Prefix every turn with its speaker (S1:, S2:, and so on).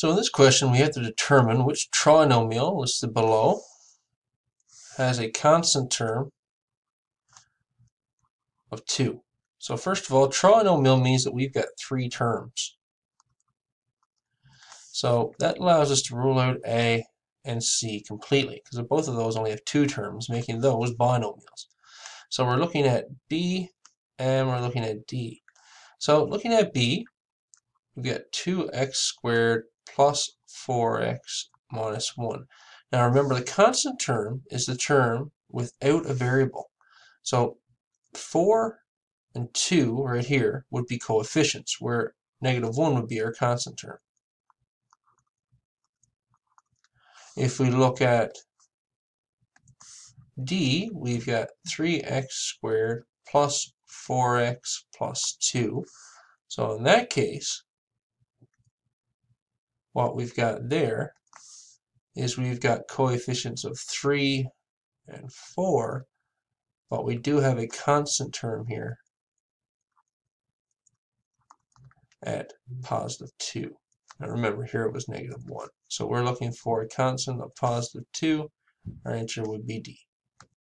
S1: So in this question, we have to determine which trinomial listed below has a constant term of 2. So first of all, trinomial means that we've got 3 terms. So that allows us to rule out A and C completely, because both of those only have 2 terms, making those binomials. So we're looking at B and we're looking at D. So looking at B, we've got 2x squared plus 4x minus 1. Now remember, the constant term is the term without a variable. So 4 and 2 right here would be coefficients, where negative 1 would be our constant term. If we look at D, we've got 3x squared plus 4x plus 2. So in that case, what we've got there is we've got coefficients of 3 and 4, but we do have a constant term here at positive 2. Now remember, here it was negative 1. So we're looking for a constant of positive 2. Our answer would be D.